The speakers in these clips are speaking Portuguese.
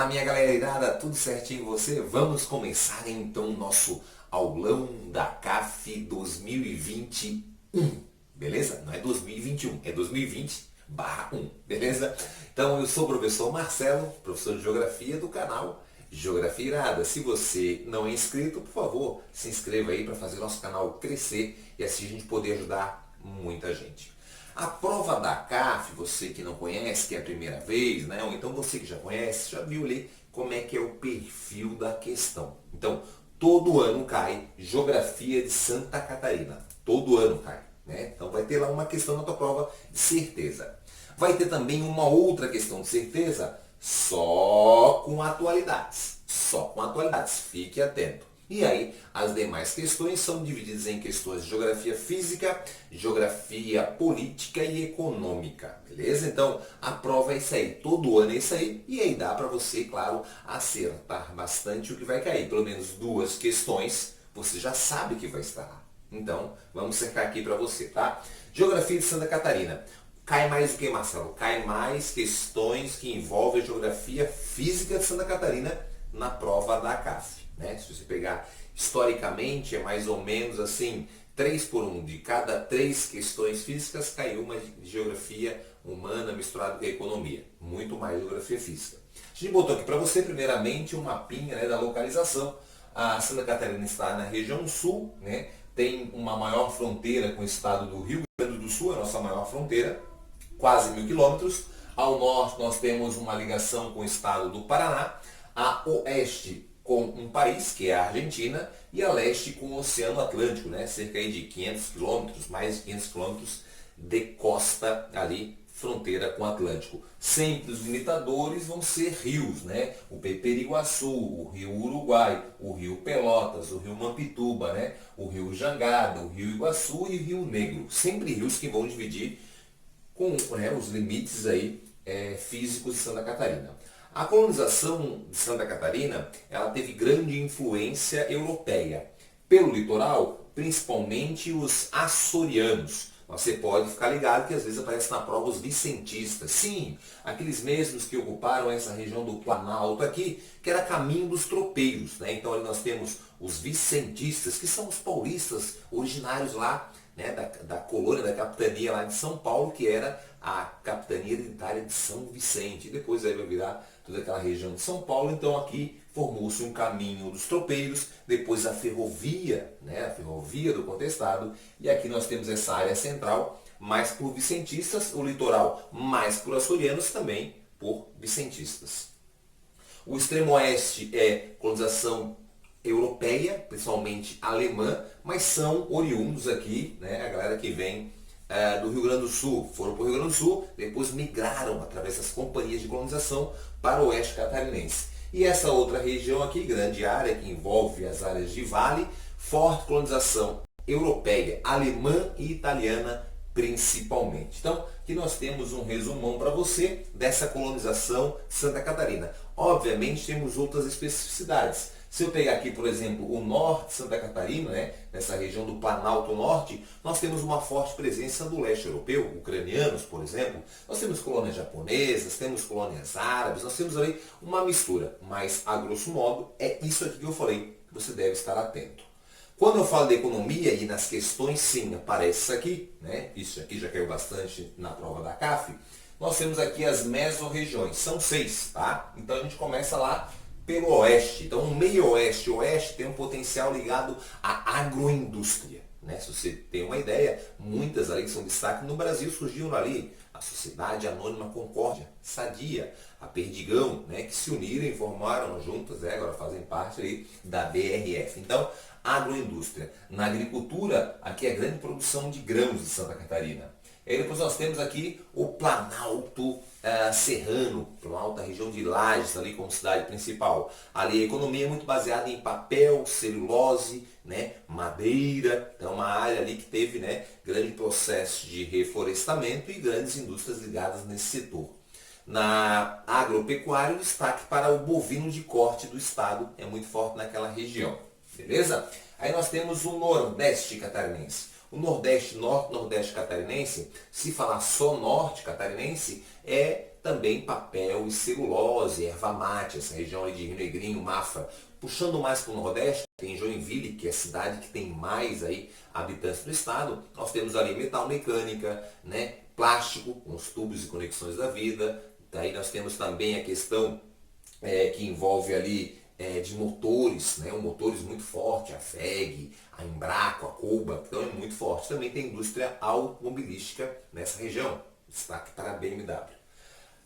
Olá, minha galera irada, tudo certinho com você? Vamos começar então o nosso aulão da CAF 2021, beleza? Não é 2021, é 2020/1, beleza? Então eu sou o professor Marcelo, professor de Geografia do canal Geografia Irada. Se você não é inscrito, por favor, se inscreva aí para fazer o nosso canal crescer e assim a gente poder ajudar muita gente. A prova da CAF, você que não conhece, que é a primeira vez, né? Ou então você que já conhece, já viu ali como é que é o perfil da questão. Então, todo ano cai Geografia de Santa Catarina. Todo ano cai, né? Então vai ter lá uma questão na tua prova de certeza. Vai ter também uma outra questão de certeza só com atualidades. Só com atualidades. Fique atento. E aí, as demais questões são divididas em questões de geografia física, geografia política e econômica, beleza? Então, a prova é isso aí, todo ano é isso aí, e aí dá para você, claro, acertar bastante o que vai cair. Pelo menos duas questões, você já sabe que vai estar lá. Então, vamos cercar aqui para você, tá? Geografia de Santa Catarina. Cai mais o que, Marcelo? Cai mais questões que envolvem a geografia física de Santa Catarina na prova da CAF. Né? Se você pegar historicamente, é mais ou menos assim, 3 por 1. De cada 3 questões físicas, caiu uma de geografia humana misturada com a economia. Muito mais geografia física. A gente botou aqui para você, primeiramente, um mapinha, né, da localização. A Santa Catarina está na região sul, né? Tem uma maior fronteira com o estado do Rio Grande do Sul, a nossa maior fronteira, quase 1.000 quilômetros. Ao norte nós temos uma ligação com o estado do Paraná. A oeste com um país, que é a Argentina, e a leste com o Oceano Atlântico, né? Cerca aí de 500 quilômetros, mais de 500 quilômetros de costa ali, fronteira com o Atlântico. Sempre os limitadores vão ser rios, né? O Peperiguaçu, o Rio Uruguai, o Rio Pelotas, o Rio Mampituba, né? O Rio Jangada, o Rio Iguaçu e o Rio Negro. Sempre rios que vão dividir com, né, os limites aí, físicos de Santa Catarina. A colonização de Santa Catarina, ela teve grande influência europeia. Pelo litoral, principalmente os açorianos. Você pode ficar ligado que às vezes aparece na prova os vicentistas. Sim, aqueles mesmos que ocuparam essa região do Planalto aqui, que era caminho dos tropeiros, né? Então ali nós temos os vicentistas, que são os paulistas originários lá, né, da colônia, da capitania lá de São Paulo, que era a capitania hereditária de São Vicente. E depois aí vai virar toda aquela região de São Paulo. Então aqui formou-se um caminho dos tropeiros, depois a ferrovia, né, a ferrovia do Contestado, e aqui nós temos essa área central, mais por vicentistas, o litoral mais por açorianos, também por vicentistas. O extremo oeste é colonização europeia, principalmente alemã, mas são oriundos aqui, né, a galera que vem do Rio Grande do Sul, foram para o Rio Grande do Sul, depois migraram através das companhias de colonização para o oeste catarinense. E essa outra região aqui, grande área, que envolve as áreas de vale, forte colonização europeia, alemã e italiana principalmente. Então, aqui nós temos um resumão para você dessa colonização de Santa Catarina. Obviamente, temos outras especificidades. Se eu pegar aqui, por exemplo, o norte de Santa Catarina, né, nessa região do Planalto Norte, nós temos uma forte presença do leste europeu, ucranianos, por exemplo. Nós temos colônias japonesas, temos colônias árabes, nós temos ali uma mistura. Mas, a grosso modo, é isso aqui que eu falei, que você deve estar atento. Quando eu falo de economia e nas questões, sim, aparece isso aqui, né? Isso aqui já caiu bastante na prova da CAF. Nós temos aqui as mesorregiões, são 6, tá? Então a gente começa lá pelo oeste. Então o meio oeste e oeste tem um potencial ligado à agroindústria, né? Se você tem uma ideia, muitas ali que são destaque no Brasil surgiram ali. A Sociedade Anônima Concórdia, Sadia, a Perdigão, né, que se uniram e formaram juntas, né, agora fazem parte aí da BRF. Então, agroindústria. Na agricultura, aqui é a grande produção de grãos de Santa Catarina. E depois nós temos aqui o Planalto Serrano, Planalto, a região de Lages, ali como cidade principal. Ali a economia é muito baseada em papel, celulose, né, madeira. Então uma área ali que teve, né, grande processo de reflorestamento e grandes indústrias ligadas nesse setor. Na agropecuária, o destaque para o bovino de corte do estado é muito forte naquela região. Beleza? Aí nós temos o Nordeste catarinense. O Nordeste, Norte-Nordeste catarinense, se falar só Norte catarinense, é Também papel e celulose, erva mate, essa região aí de Rio Negrinho, Mafra. Puxando mais para o Nordeste, tem Joinville, que é a cidade que tem mais aí habitantes do estado. Nós temos ali metal mecânica, né? Plástico, com os tubos e conexões da vida. Daí nós temos também a questão que envolve ali de motores, né? Motores muito forte, a FEG, a Embraco, a Coba, então é muito forte. Também tem indústria automobilística nessa região, destaque para a BMW.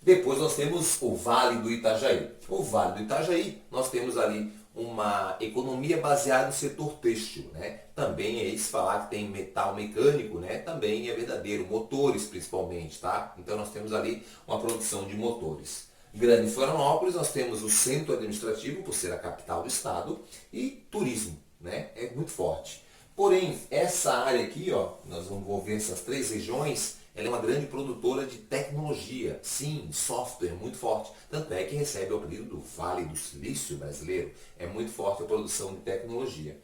Depois nós temos o Vale do Itajaí. O Vale do Itajaí, nós temos ali uma economia baseada no setor têxtil, né? Também é isso falar que tem metal mecânico, né? Também é verdadeiro, motores principalmente, tá? Então nós temos ali uma produção de motores. Grande Florianópolis, nós temos o centro administrativo, por ser a capital do estado, e turismo, né? É muito forte. Porém, essa área aqui, ó, nós vamos ver essas três regiões, ela é uma grande produtora de tecnologia, sim, software muito forte. Tanto é que recebe o apelido do Vale do Silício brasileiro. É muito forte a produção de tecnologia.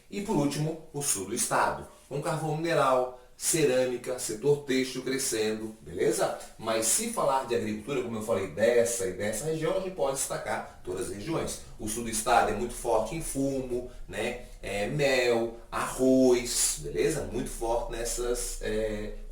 E por último, o sul do estado, com carvão mineral, cerâmica, setor têxtil crescendo, beleza? Mas se falar de agricultura, como eu falei, dessa e dessa região, a gente pode destacar todas as regiões. O sul do estado é muito forte em fumo, né? Mel, arroz, beleza? Muito forte nessas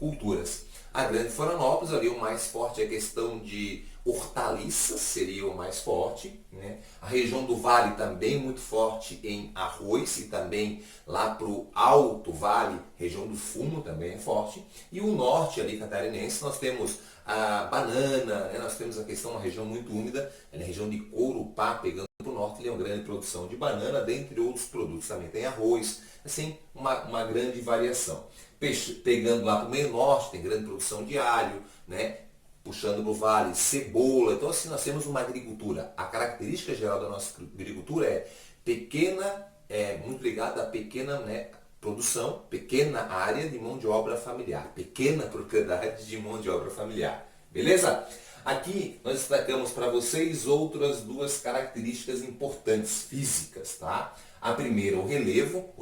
culturas. A Grande Florianópolis, ali o mais forte é a questão de hortaliças, seria o mais forte, né? A região do Vale também muito forte em arroz e também lá para o Alto Vale, região do fumo também é forte. E o norte ali catarinense nós temos a banana, né? Nós temos a questão, uma região muito úmida, a região de Corupá, pegando para o norte, ele é uma grande produção de banana, dentre outros produtos. Também tem arroz, assim, uma grande variação. Pegando lá para o meio norte, tem grande produção de alho, né? Puxando para o vale, cebola. Então, assim, nós temos uma agricultura. A característica geral da nossa agricultura é pequena, muito ligada à pequena, né, produção, pequena área de mão de obra familiar, pequena propriedade de mão de obra familiar. Beleza? Aqui nós destacamos para vocês outras duas características importantes físicas, tá? A primeira, o relevo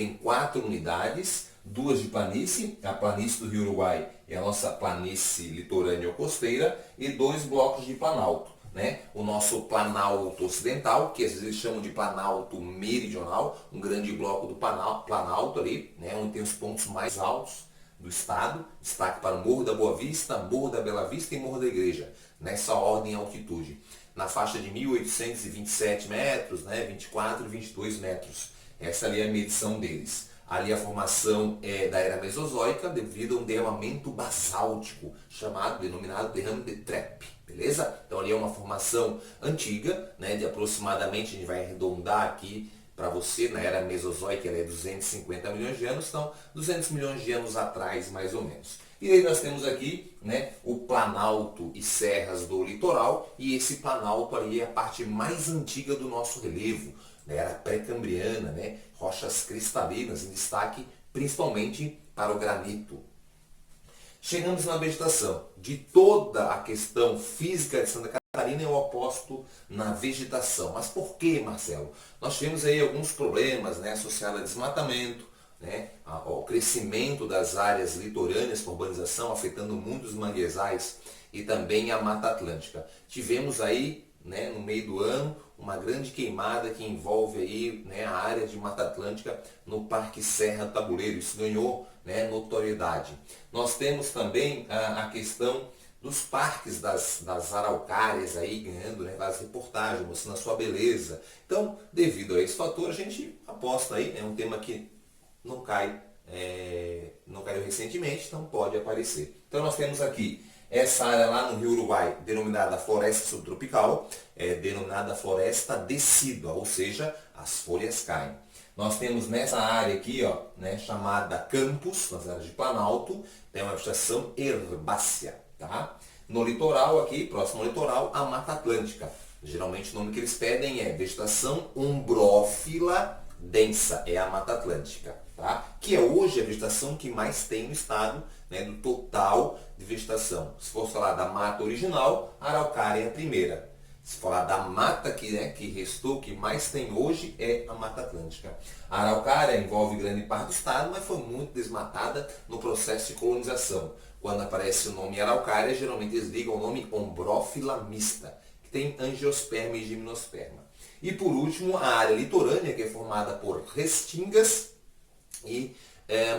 em 4 unidades, 2 de planície, a planície do Rio Uruguai e a nossa planície litorânea ou costeira, e 2 blocos de planalto, né? O nosso planalto ocidental, que às vezes eles chamam de planalto meridional, um grande bloco do planalto ali, né? Onde tem os pontos mais altos do estado, destaque para o Morro da Boa Vista, Morro da Bela Vista e Morro da Igreja, nessa ordem e altitude, na faixa de 1.827 metros, né? 24 e 22 metros, essa ali é a medição deles. Ali a formação é da era mesozoica devido a um derramamento basáltico, denominado derrame de Treppe, beleza? Então ali é uma formação antiga, né, de aproximadamente, a gente vai arredondar aqui para você, na era mesozoica ela é 250 milhões de anos, então 200 milhões de anos atrás mais ou menos. E aí nós temos aqui, né, o planalto e serras do litoral, e esse planalto ali é a parte mais antiga do nosso relevo, né, era pré-cambriana, né, rochas cristalinas, em destaque principalmente para o granito. Chegamos na vegetação. De toda a questão física de Santa Catarina, eu aposto na vegetação. Mas por que, Marcelo? Nós tivemos aí alguns problemas, né, associados a desmatamento, né, ao crescimento das áreas litorâneas com urbanização, afetando muitos manguezais e também a Mata Atlântica. Tivemos aí, né, no meio do ano, uma grande queimada que envolve aí, né, a área de Mata Atlântica no Parque Serra do Tabuleiro. Isso ganhou, né, notoriedade. Nós temos também a questão dos parques das araucárias aí ganhando, né, várias reportagens mostrando a sua beleza. Então, devido a esse fator, a gente aposta aí, é um tema que não caiu recentemente, então pode aparecer. Então nós temos aqui essa área lá no Rio Uruguai, denominada floresta subtropical, denominada floresta decídua, ou seja, as folhas caem. Nós temos nessa área aqui, ó, né, chamada campos, nas áreas de planalto, tem uma vegetação herbácea, tá? No litoral aqui, próximo ao litoral, a Mata Atlântica. Geralmente o nome que eles pedem é vegetação umbrófila densa, é a Mata Atlântica, tá? Que é hoje a vegetação que mais tem no estado, né, do total de vegetação. Se for falar da mata original, a araucária é a primeira. Se falar da mata que restou, que mais tem hoje é a Mata Atlântica. A Araucária envolve grande parte do estado, mas foi muito desmatada no processo de colonização. Quando aparece o nome Araucária, geralmente eles ligam o nome Ombrófila mista, que tem angiosperma e gimnosperma. E por último, a área litorânea, que é formada por restingas e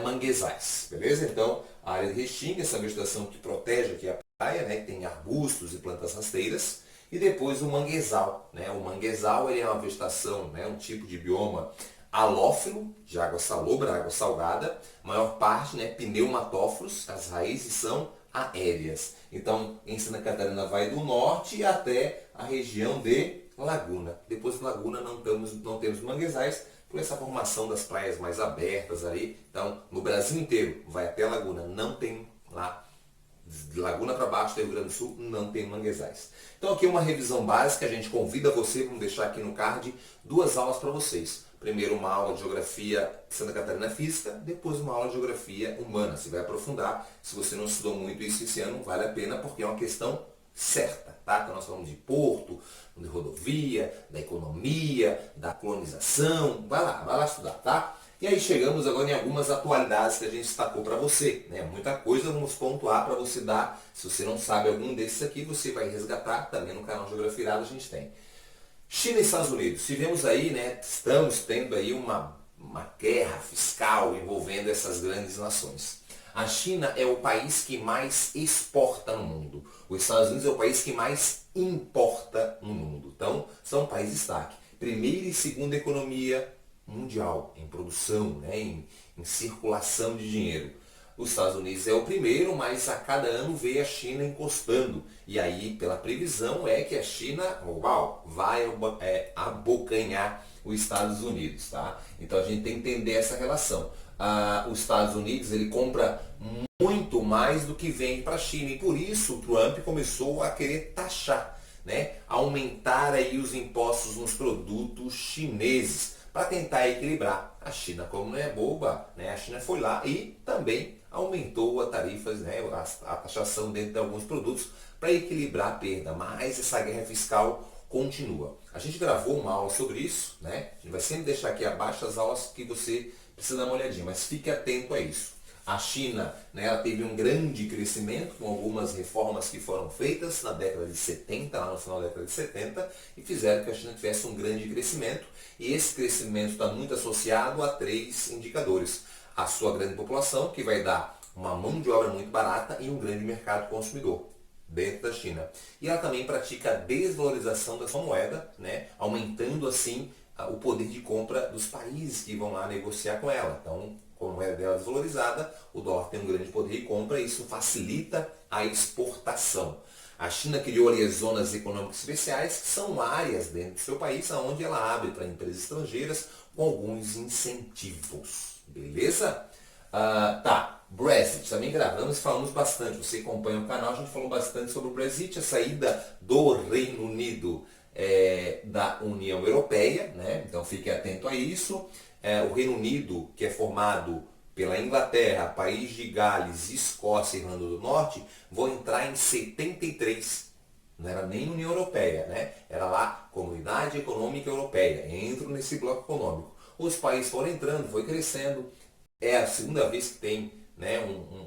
manguezais, beleza? Então, a área de restinga, essa vegetação que protege aqui a praia, né, que tem arbustos e plantas rasteiras, e depois o manguezal, né? O manguezal ele é uma vegetação, né, um tipo de bioma halófilo, de água salobra, água salgada, a maior parte, né, pneumatófilos, as raízes são aéreas. Então, em Santa Catarina vai do norte até a região de Laguna. Depois de Laguna não temos manguezais, por essa formação das praias mais abertas ali. Então, no Brasil inteiro, vai até Laguna, não tem lá, de Laguna para baixo do Rio Grande do Sul, não tem manguezais. Então aqui uma revisão básica, a gente convida você, vamos deixar aqui no card, 2 aulas para vocês. Primeiro uma aula de Geografia de Santa Catarina Física, depois uma aula de Geografia Humana. Você vai aprofundar, se você não estudou muito isso esse ano, vale a pena porque é uma questão certa, tá? Então nós falamos de porto, de rodovia, da economia, da colonização, vai lá estudar, tá? E aí chegamos agora em algumas atualidades que a gente destacou para você, né? Muita coisa, vamos pontuar para você dar, se você não sabe algum desses aqui, você vai resgatar, também no canal Geografia Irada a gente tem. China e Estados Unidos, tivemos aí, né, estamos tendo aí uma guerra fiscal envolvendo essas grandes nações. A China é o país que mais exporta no mundo. Os Estados Unidos é o país que mais importa no mundo. Então, são países destaque. Primeira e segunda economia mundial em produção, né, em circulação de dinheiro. Os Estados Unidos é o primeiro, mas a cada ano vê a China encostando. E aí, pela previsão, é que a China vai abocanhar os Estados Unidos. Tá? Então a gente tem que entender essa relação. Os Estados Unidos ele compra muito mais do que vende para a China. E por isso o Trump começou a querer taxar, né? Aumentar aí os impostos nos produtos chineses para tentar equilibrar. A China, como não é boba, né? A China foi lá e também aumentou as tarifas, né? A taxação dentro de alguns produtos para equilibrar a perda. Mas essa guerra fiscal continua. A gente gravou uma aula sobre isso, né? A gente vai sempre deixar aqui abaixo as aulas que você precisa dar uma olhadinha, mas fique atento a isso. A China, né, ela teve um grande crescimento com algumas reformas que foram feitas na década de 70, lá no final da década de 70, e fizeram que a China tivesse um grande crescimento. E esse crescimento está muito associado a 3 indicadores. A sua grande população, que vai dar uma mão de obra muito barata e um grande mercado consumidor dentro da China. E ela também pratica a desvalorização da sua moeda, né, aumentando assim o poder de compra dos países que vão lá negociar com ela. Então, com a moeda dela desvalorizada, o dólar tem um grande poder de compra e isso facilita a exportação. A China criou ali as zonas econômicas especiais, que são áreas dentro do seu país onde ela abre para empresas estrangeiras com alguns incentivos. Beleza? Brexit, também gravamos e falamos bastante. Você acompanha o canal, a gente falou bastante sobre o Brexit, a saída do Reino Unido da União Europeia, né? Então fique atento a isso. O Reino Unido, que é formado pela Inglaterra, País de Gales, Escócia e Irlanda do Norte, vão entrar em 73. Não era nem União Europeia, né? Era lá Comunidade Econômica Europeia. Entro nesse bloco econômico. Os países foram entrando, foi crescendo. É a segunda vez que tem, né,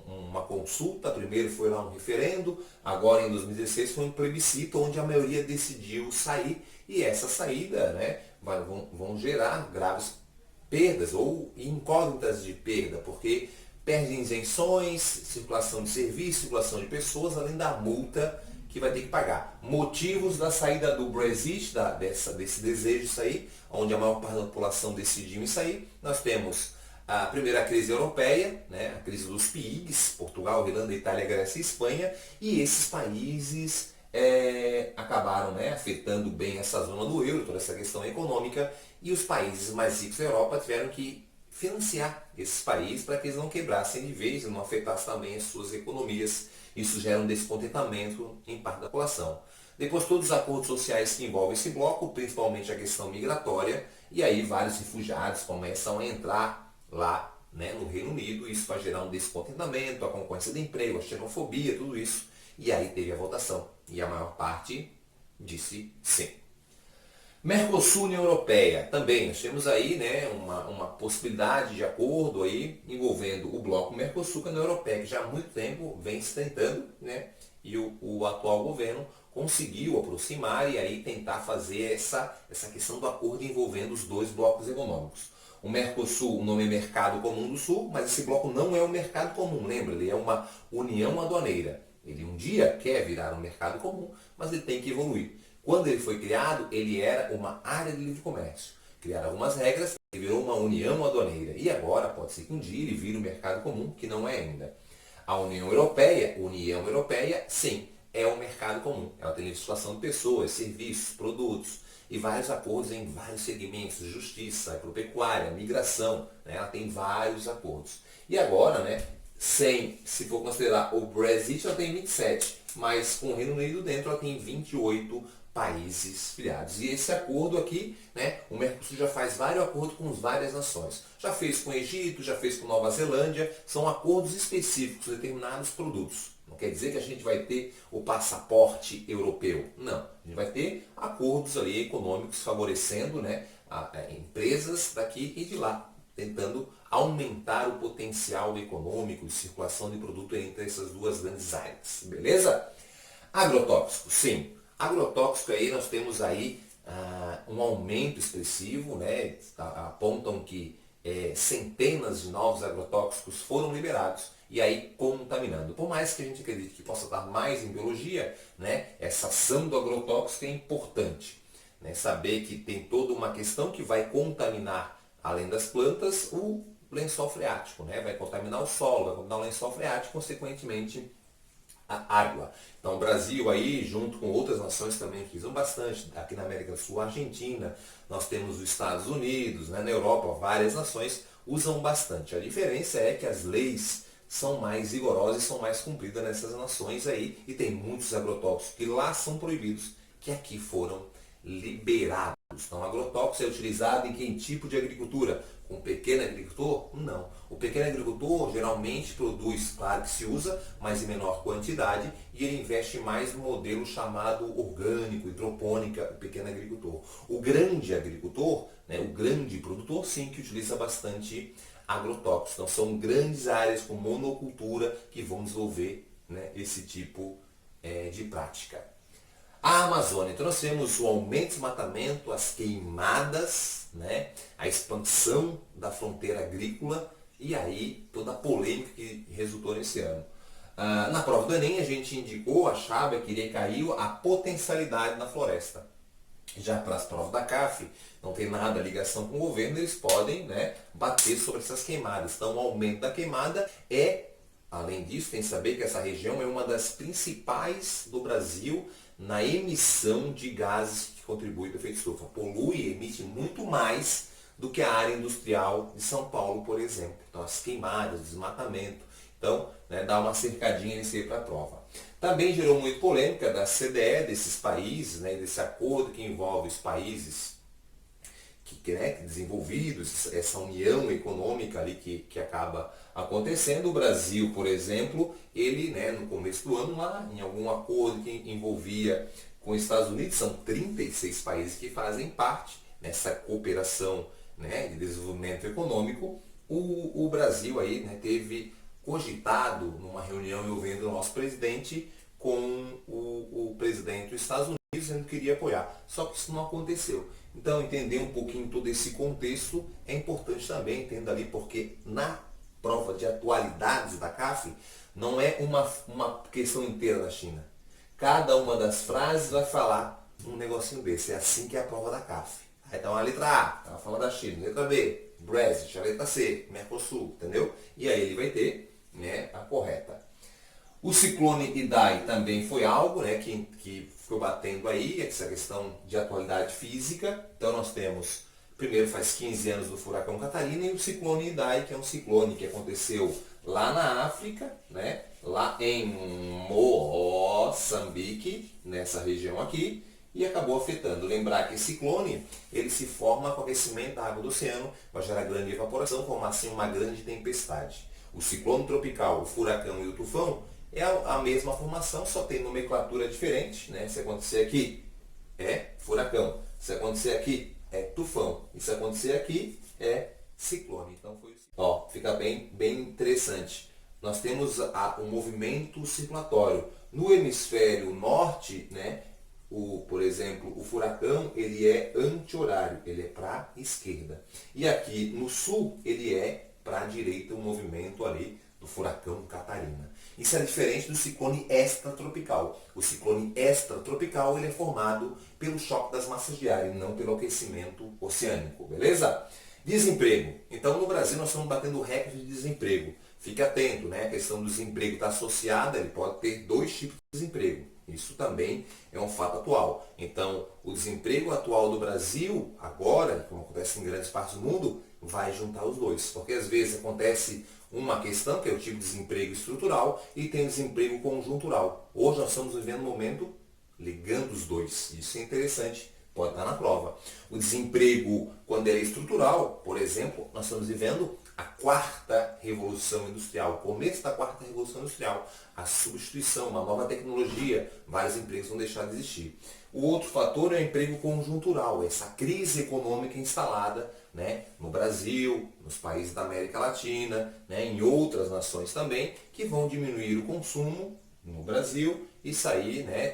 uma consulta. Primeiro foi lá um referendo, agora em 2016 foi um plebiscito onde a maioria decidiu sair. E essa saída, né, vão gerar graves perdas ou incógnitas de perda, porque perde isenções, circulação de serviços, circulação de pessoas, além da multa que vai ter que pagar. Motivos da saída do Brexit, desse desejo de sair, onde a maior parte da população decidiu em sair. Nós temos a primeira crise europeia, né, a crise dos PIGs, Portugal, Irlanda, Itália, Grécia e Espanha, e esses países acabaram, né, afetando bem essa zona do euro, toda essa questão econômica, e os países mais ricos da Europa tiveram que financiar esses países para que eles não quebrassem de vez e não afetassem também as suas economias. Isso gera um descontentamento em parte da população. Depois todos os acordos sociais que envolvem esse bloco, principalmente a questão migratória, e aí vários refugiados começam a entrar lá, né, no Reino Unido, isso vai gerar um descontentamento, a concorrência de emprego, a xenofobia, tudo isso. E aí teve a votação. E a maior parte disse sim. Mercosul, União Europeia, também nós temos aí, né, uma possibilidade de acordo aí envolvendo o bloco Mercosul com a União Europeia, que já há muito tempo vem se tentando, né, e o atual governo conseguiu aproximar e aí tentar fazer essa questão do acordo envolvendo os dois blocos econômicos. O Mercosul, o nome é Mercado Comum do Sul, mas esse bloco não é um mercado comum, lembra? Ele é uma união aduaneira. Ele um dia quer virar um mercado comum, mas ele tem que evoluir. Quando ele foi criado, ele era uma área de livre comércio. Criaram algumas regras e virou uma união aduaneira. E agora pode ser que um dia ele vire um mercado comum, que não é ainda. A União Europeia, sim, é um mercado comum. Ela tem legislação de pessoas, serviços, produtos e vários acordos em vários segmentos, justiça, agropecuária, migração, né? Ela tem vários acordos. E agora, né, se for considerar o Brexit, ela tem 27, mas com o Reino Unido dentro ela tem 28 países filiados. E esse acordo aqui, né, o Mercosul já faz vários acordos com várias nações. Já fez com o Egito, já fez com Nova Zelândia, são acordos específicos de determinados produtos. Não quer dizer que a gente vai ter o passaporte europeu. Não. A gente vai ter acordos ali econômicos favorecendo, né, empresas daqui e de lá, tentando aumentar o potencial econômico de circulação de produto entre essas duas grandes áreas. Beleza? Agrotóxico, sim. Agrotóxico aí nós temos aí um aumento expressivo, né? Apontam que centenas de novos agrotóxicos foram liberados e aí contaminando. Por mais que a gente acredite que possa estar mais em biologia, né? Essa ação do agrotóxico é importante, né? Saber que tem toda uma questão que vai contaminar, além das plantas, o lençol freático, né? Vai contaminar o solo, vai contaminar o lençol freático, consequentemente a água. Então o Brasil aí, junto com outras nações também utilizam bastante, aqui na América do Sul, a Argentina, nós temos os Estados Unidos, né? Na Europa, várias nações usam bastante. A diferença é que as leis são mais rigorosas e são mais cumpridas nessas nações aí, e tem muitos agrotóxicos que lá são proibidos, que aqui foram liberados. Então, agrotóxico é utilizado em que tipo de agricultura? Com o pequeno agricultor? Não. O pequeno agricultor geralmente produz, claro que se usa, mas em menor quantidade, e ele investe mais no modelo chamado orgânico, hidropônica, o pequeno agricultor. O grande agricultor, né, o grande produtor, sim, que utiliza bastante agrotóxicos. Então, são grandes áreas com monocultura que vão desenvolver, né, esse tipo de prática. A Amazônia, então nós temos o aumento do desmatamento, as queimadas, né? A expansão da fronteira agrícola e aí toda a polêmica que resultou nesse ano. Na prova do Enem a gente indicou, a chave que iria cair a potencialidade na floresta. Já para as provas da CAF, não tem nada ligação com o governo, eles podem, né, bater sobre essas queimadas. Então o aumento da queimada além disso, tem que saber que essa região é uma das principais do Brasil na emissão de gases que contribuem para o efeito estufa. Polui e emite muito mais do que a área industrial de São Paulo, por exemplo. Então, as queimadas, o desmatamento. Então, né, dá uma cercadinha nisso aí para a prova. Também gerou muita polêmica da CDE, desses países, né, desse acordo que envolve os países desenvolvidos, essa união econômica ali que acaba acontecendo. O Brasil, por exemplo, ele, né, no começo do ano, lá, em algum acordo que envolvia com os Estados Unidos, são 36 países que fazem parte nessa cooperação, né, de desenvolvimento econômico. O Brasil aí, né, teve cogitado numa reunião envolvendo o nosso presidente com o presidente dos Estados Unidos, dizendo que iria apoiar. Só que isso não aconteceu. Então, entender um pouquinho todo esse contexto é importante também, entenda ali, porque na prova de atualidades da CAF, não é uma questão inteira da China. Cada uma das frases vai falar um negocinho desse. É assim que é a prova da CAF. Então a letra A, ela fala da China. Letra B, Brexit. A letra C, Mercosul. Entendeu? E aí ele vai ter, né, a correta. O ciclone Idai também foi algo, né, que ficou batendo aí, essa questão de atualidade física. Então nós temos, primeiro faz 15 anos do furacão Catarina, e o ciclone Idai, que é um ciclone que aconteceu lá na África, né, lá em Moçambique, nessa região aqui, e acabou afetando. Lembrar que esse ciclone, ele se forma com o aquecimento da água do oceano, vai gerar grande evaporação, formar assim uma grande tempestade. O ciclone tropical, o furacão e o tufão é a mesma formação, só tem nomenclatura diferente, né? Se acontecer aqui Se acontecer aqui, é tufão. E se acontecer aqui, é ciclone. Então foi isso. Ó, fica bem interessante. Nós temos um movimento circulatório. No hemisfério norte, né, por exemplo, o furacão, ele é anti-horário, ele é para a esquerda. E aqui no sul, ele é para a direita, o movimento ali do furacão Catarina. Isso é diferente do ciclone extratropical. O ciclone extratropical, ele é formado pelo choque das massas de ar e não pelo aquecimento oceânico, beleza? Desemprego. Então, no Brasil, nós estamos batendo recorde de desemprego. Fique atento, né? A questão do desemprego está associada, ele pode ter dois tipos de desemprego. Isso também é um fato atual. Então, o desemprego atual do Brasil, agora, como acontece em grandes partes do mundo, vai juntar os dois. Porque às vezes acontece uma questão, que é o tipo de desemprego estrutural, e tem o desemprego conjuntural. Hoje nós estamos vivendo um momento ligando os dois. Isso é interessante, pode estar na prova. O desemprego, quando é estrutural, por exemplo, nós estamos vivendo a quarta revolução industrial, o começo da quarta revolução industrial, a substituição, uma nova tecnologia, vários empregos vão deixar de existir. O outro fator é o emprego conjuntural, essa crise econômica instalada, né, no Brasil, nos países da América Latina, né, em outras nações também, que vão diminuir o consumo no Brasil e sair, né,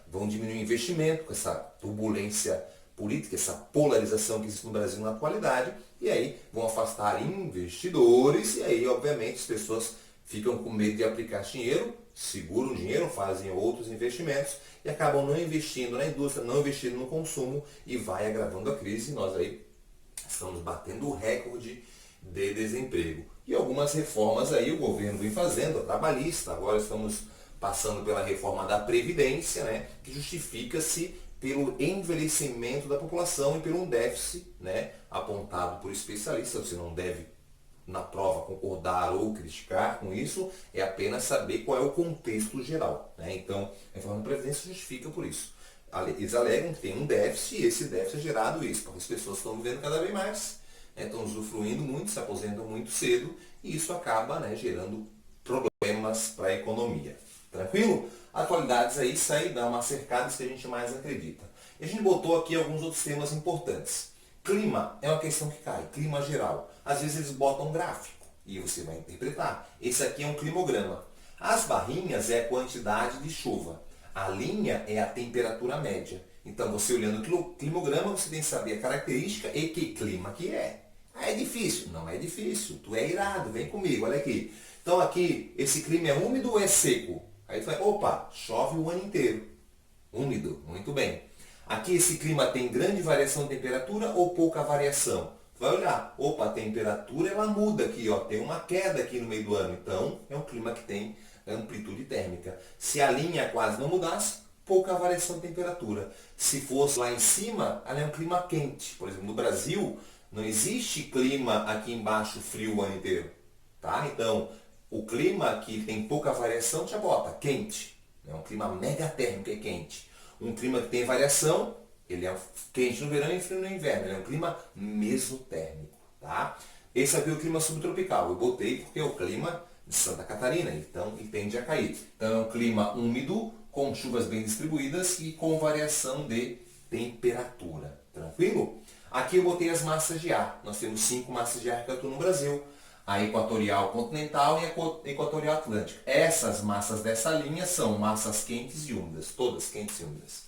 vão diminuir o investimento com essa turbulência política, essa polarização que existe no Brasil na atualidade, e aí vão afastar investidores, e aí, obviamente, as pessoas ficam com medo de aplicar dinheiro, seguram o dinheiro, fazem outros investimentos e acabam não investindo na indústria, não investindo no consumo e vai agravando a crise. E nós aí estamos batendo o recorde de desemprego. E algumas reformas aí o governo vem fazendo, a trabalhista, agora estamos passando pela reforma da Previdência, né, que justifica-se pelo envelhecimento da população e por um déficit, né, apontado por especialistas. Você não deve, na prova, concordar ou criticar com isso, é apenas saber qual é o contexto geral, né? Então, a reforma da Previdência justifica por isso. Eles alegam que tem um déficit e esse déficit é gerado isso, porque as pessoas estão vivendo cada vez mais, né, estão usufruindo muito, se aposentam muito cedo e isso acaba, né, gerando problemas para a economia. Tranquilo? Atualidades aí saem dar umas cercadas que a gente mais acredita. E a gente botou aqui alguns outros temas importantes. Clima é uma questão que cai, clima geral. Às vezes eles botam um gráfico e você vai interpretar. Esse aqui é um climograma. As barrinhas é a quantidade de chuva. A linha é a temperatura média. Então você olhando o climograma, você tem que saber a característica e que clima que é. Ah, é difícil? Não é difícil. Tu é irado, vem comigo, olha aqui. Então aqui, esse clima é úmido ou é seco? Aí tu vai, opa, chove o ano inteiro. Úmido, muito bem. Aqui esse clima tem grande variação de temperatura ou pouca variação? Tu vai olhar, opa, a temperatura ela muda aqui, ó, tem uma queda aqui no meio do ano. Então é um clima que tem amplitude térmica. Se a linha quase não mudasse, pouca variação de temperatura. Se fosse lá em cima, ela é um clima quente. Por exemplo, no Brasil, não existe clima aqui embaixo frio o ano inteiro. Tá? Então, o clima que tem pouca variação já bota quente. É um clima mega térmico, é quente. Um clima que tem variação, ele é quente no verão e frio no inverno. Ele é um clima mesotérmico. Tá? Esse aqui é o clima subtropical. Eu botei porque é o clima de Santa Catarina, então ele tende a cair. Então é um clima úmido, com chuvas bem distribuídas e com variação de temperatura. Tranquilo? Aqui eu botei as massas de ar. Nós temos 5 massas de ar que atuam no Brasil. A equatorial continental e a equatorial atlântica. Essas massas dessa linha são massas quentes e úmidas, todas quentes e úmidas.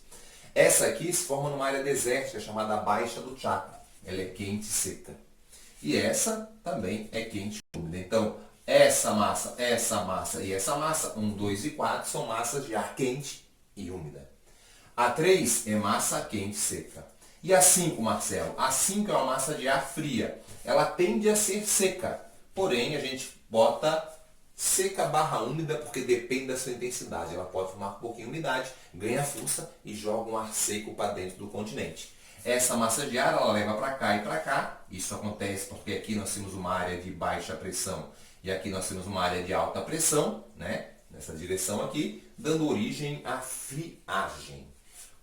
Essa aqui se forma numa área desértica chamada Baixa do Chaco. Ela é quente e seca. E essa também é quente e úmida. Então, essa massa e essa massa, 1, 2 e 4, são massas de ar quente e úmida. A 3 é massa quente e seca. E a 5, Marcelo? A 5 é uma massa de ar fria. Ela tende a ser seca. Porém, a gente bota seca barra úmida porque depende da sua intensidade. Ela pode formar um pouquinho de umidade, ganha força e joga um ar seco para dentro do continente. Essa massa de ar ela leva para cá e para cá. Isso acontece porque aqui nós temos uma área de baixa pressão e aqui nós temos uma área de alta pressão, né? Nessa direção aqui, dando origem à friagem.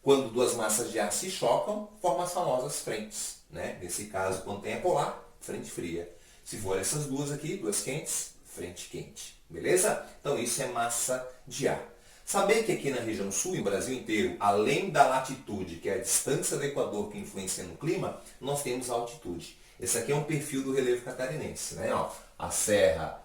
Quando duas massas de ar se chocam, formam as famosas frentes, né? Nesse caso, quando tem a polar, frente fria. Se for essas duas aqui, duas quentes, frente quente. Beleza? Então isso é massa de ar. Saber que aqui na região sul, em Brasil inteiro, além da latitude, que é a distância do Equador que influencia no clima, nós temos a altitude. Esse aqui é um perfil do relevo catarinense, né? Ó, a Serra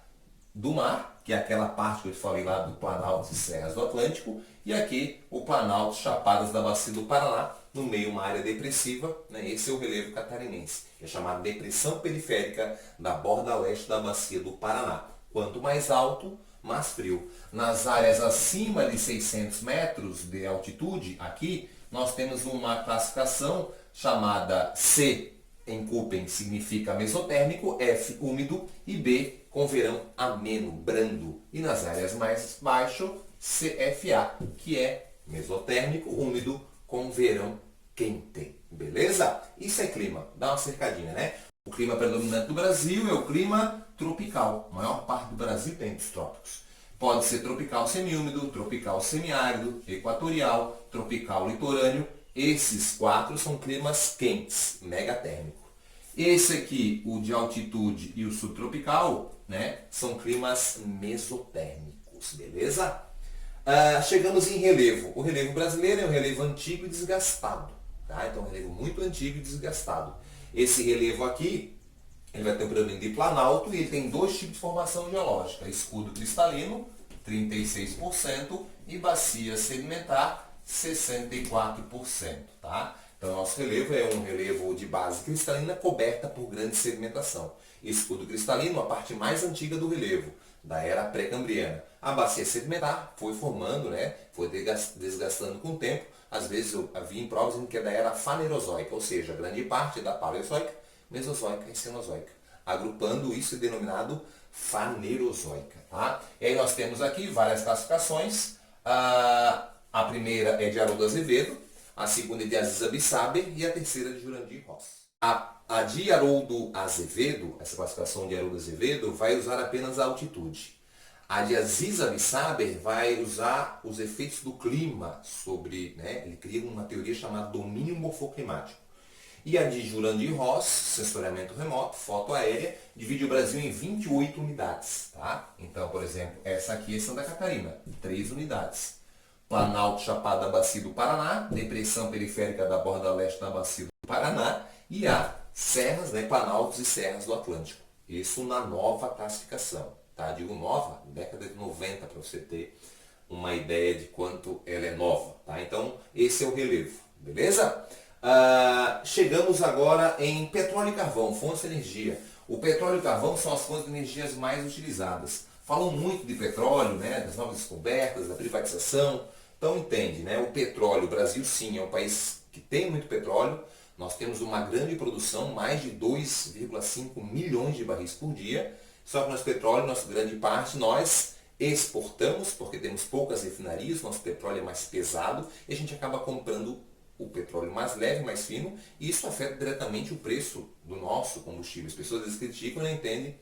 do Mar, que é aquela parte que eu te falei lá do Planalto e Serras do Atlântico, e aqui o Planalto Chapadas da Bacia do Paraná, no meio uma área depressiva, né? Esse é o relevo catarinense, que é chamado depressão periférica da borda leste da Bacia do Paraná. Quanto mais alto, mais frio. Nas áreas acima de 600 metros de altitude, aqui, nós temos uma classificação chamada C, em Köppen significa mesotérmico, F, úmido, e B, com verão ameno, brando. E nas áreas mais baixas, CFA, que é mesotérmico, úmido, com verão quente. Beleza? Isso é clima. Dá uma cercadinha, né? O clima predominante do Brasil é o clima tropical. A maior parte do Brasil tem dos trópicos. Pode ser tropical semiúmido, tropical semiárido, equatorial, tropical litorâneo. Esses 4 são climas quentes, megatérmico. Esse aqui, o de altitude e o subtropical, né, são climas mesotérmicos, beleza? Chegamos em relevo. O relevo brasileiro é um relevo antigo e desgastado. Tá? Então, um relevo muito antigo e desgastado. Esse relevo aqui, ele vai ter um predomínio de planalto e ele tem 2 tipos de formação geológica. Escudo cristalino, 36%, e bacia sedimentar, 64%. Tá? Então, nosso relevo é um relevo de base cristalina coberta por grande sedimentação. Escudo cristalino, a parte mais antiga do relevo, da era pré-cambriana. A bacia sedimentar foi formando, né, foi desgastando com o tempo. Às vezes eu havia em provas em que é da era fanerozoica, ou seja, grande parte da paleozoica, mesozoica e cenozoica. Agrupando isso é denominado fanerozoica. Tá? E aí nós temos aqui várias classificações. A primeira é de Haroldo Azevedo, a segunda é de Aziz Abissaber e a terceira de Jurandir Ross. A de Haroldo Azevedo, essa classificação de Haroldo Azevedo, vai usar apenas a altitude. A de Aziz Abissaber vai usar os efeitos do clima sobre, né, ele cria uma teoria chamada domínio morfoclimático. E a de Jurandir Ross, sensoriamento remoto, foto aérea, divide o Brasil em 28 unidades. Tá? Então, por exemplo, essa aqui é Santa Catarina, 3 unidades. Planalto Chapada da Bacia do Paraná, depressão periférica da borda leste da Bacia do Paraná, e a serras, né, planaltos e serras do Atlântico. Isso na nova classificação. Tá? Digo nova, década de 90, para você ter uma ideia de quanto ela é nova. Tá? Então, esse é o relevo. Beleza? Chegamos agora em petróleo e carvão, fontes de energia. O petróleo e o carvão são as fontes de energias mais utilizadas. Falam muito de petróleo, né, das novas descobertas, da privatização. Então entende, né? O petróleo, o Brasil sim é um país que tem muito petróleo. Nós temos uma grande produção, mais de 2,5 milhões de barris por dia. Só que nosso petróleo, nossa grande parte, nós exportamos, porque temos poucas refinarias, nosso petróleo é mais pesado e a gente acaba comprando o petróleo mais leve, mais fino, e isso afeta diretamente o preço do nosso combustível. As pessoas às vezes criticam e não entendem.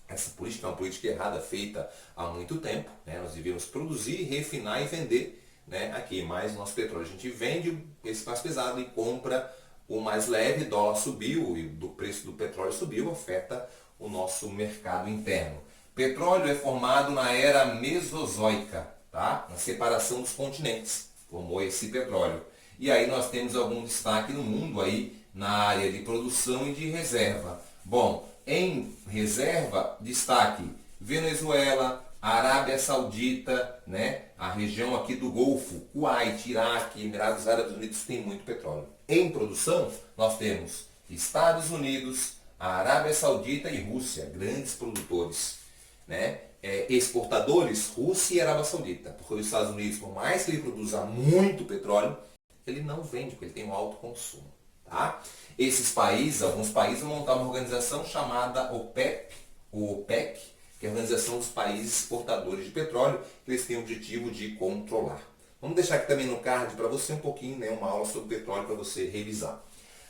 Essa política é uma política errada, feita há muito tempo. Né? Nós devemos produzir, refinar e vender, né, aqui. Mas nosso petróleo a gente vende esse mais pesado e compra o mais leve. Dólar subiu e o preço do petróleo subiu, afeta o nosso mercado interno. Petróleo é formado na era mesozoica, tá? Na separação dos continentes, formou esse petróleo. E aí nós temos algum destaque no mundo aí na área de produção e de reserva. Bom, em reserva, destaque Venezuela, Arábia Saudita, né? A região aqui do Golfo, Kuwait, Iraque, Emirados Árabes Unidos tem muito petróleo. Em produção, nós temos Estados Unidos, a Arábia Saudita e Rússia, grandes produtores. Né? Exportadores, Rússia e Arábia Saudita. Porque os Estados Unidos, por mais que ele produza muito petróleo, ele não vende, porque ele tem um alto consumo. Tá? Esses países, alguns países, vão montar uma organização chamada OPEP, ou OPEC, que é a Organização dos Países Exportadores de Petróleo, que eles têm o objetivo de controlar. Vamos deixar aqui também no card para você um pouquinho, né, uma aula sobre petróleo para você revisar.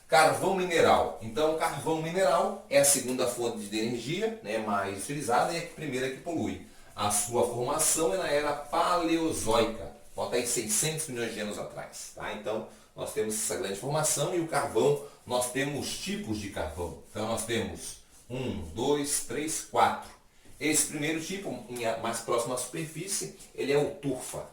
Carvão mineral. Então, carvão mineral é a segunda fonte de energia, né, mais utilizada e a primeira que polui. A sua formação é na era paleozoica, bota aí 600 milhões de anos atrás. Tá? Então, nós temos essa grande formação e o carvão, nós temos tipos de carvão. Então, nós temos 1, 2, 3, 4. Esse primeiro tipo, mais próximo à superfície, ele é o turfa.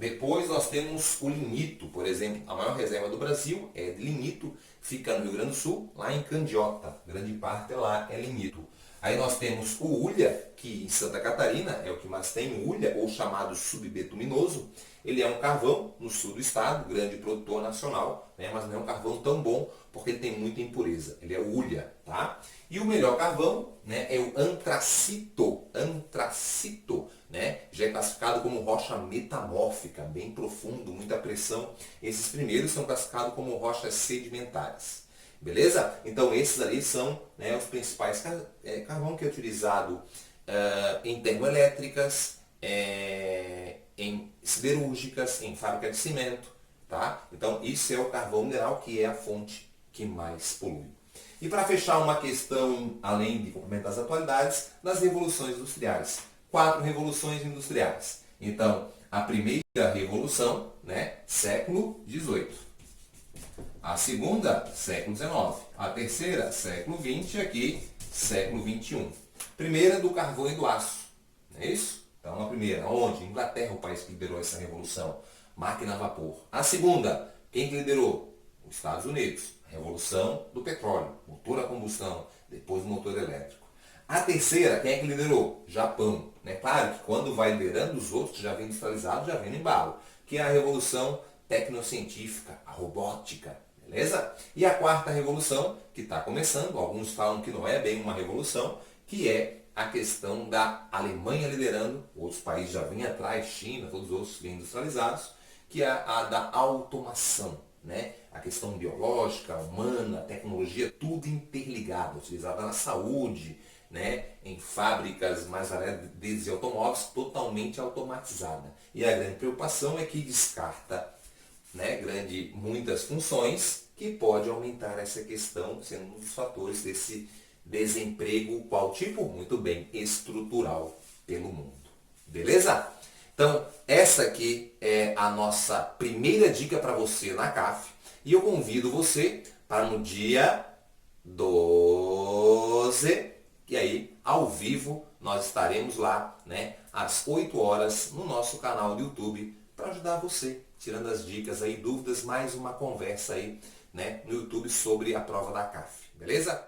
Depois nós temos o lignito, por exemplo, a maior reserva do Brasil é de lignito, fica no Rio Grande do Sul, lá em Candiota, grande parte lá é lignito. Aí nós temos o hulha, que em Santa Catarina é o que mais tem hulha, ou chamado subbituminose. Ele é um carvão no sul do estado, grande produtor nacional, né, mas não é um carvão tão bom porque ele tem muita impureza. Ele é o hulha, tá? E o melhor carvão, né, é o antracito. Antracito, né, já é classificado como rocha metamórfica, bem profundo, muita pressão. Esses primeiros são classificados como rochas sedimentares. Beleza? Então esses ali são, né, os principais carvão que é utilizado em termoelétricas, em siderúrgicas, em fábrica de cimento. Tá? Então isso é o carvão mineral, que é a fonte que mais polui. E para fechar uma questão, além de complementar as atualidades, das revoluções industriais. 4 revoluções industriais. Então, a primeira revolução, né, século XVIII. A segunda, século XIX. A terceira, século XX, e aqui, século XXI. Primeira do carvão e do aço. Não é isso? Então, a primeira, onde? Inglaterra, o país que liderou essa revolução. Máquina a vapor. A segunda, quem que liderou? Os Estados Unidos. Revolução do petróleo. Motor a combustão. Depois o motor elétrico. A terceira, quem é que liderou? Japão. Né? Claro que quando vai liderando, os outros já vêm industrializados, já vêm no embalo. Que é a revolução tecnocientífica, a robótica. Beleza? E a quarta revolução, que está começando, alguns falam que não é bem uma revolução, que é a questão da Alemanha liderando, outros países já vêm atrás, China, todos os outros bem industrializados, que é a da automação, né? A questão biológica, humana, tecnologia, tudo interligado, utilizada na saúde, né? Em fábricas mais variadas de automóveis, totalmente automatizada. E a grande preocupação é que descarta, né, muitas funções, que pode aumentar essa questão, sendo um dos fatores desse desemprego, qual tipo? Muito bem, estrutural pelo mundo. Beleza? Então, essa aqui é a nossa primeira dica para você na CAF. E eu convido você para no dia 12, e aí, ao vivo, nós estaremos lá, né, às 8 horas, no nosso canal do YouTube, para ajudar você, tirando as dicas aí, dúvidas, mais uma conversa aí, né, no YouTube sobre a prova da CAF. Beleza?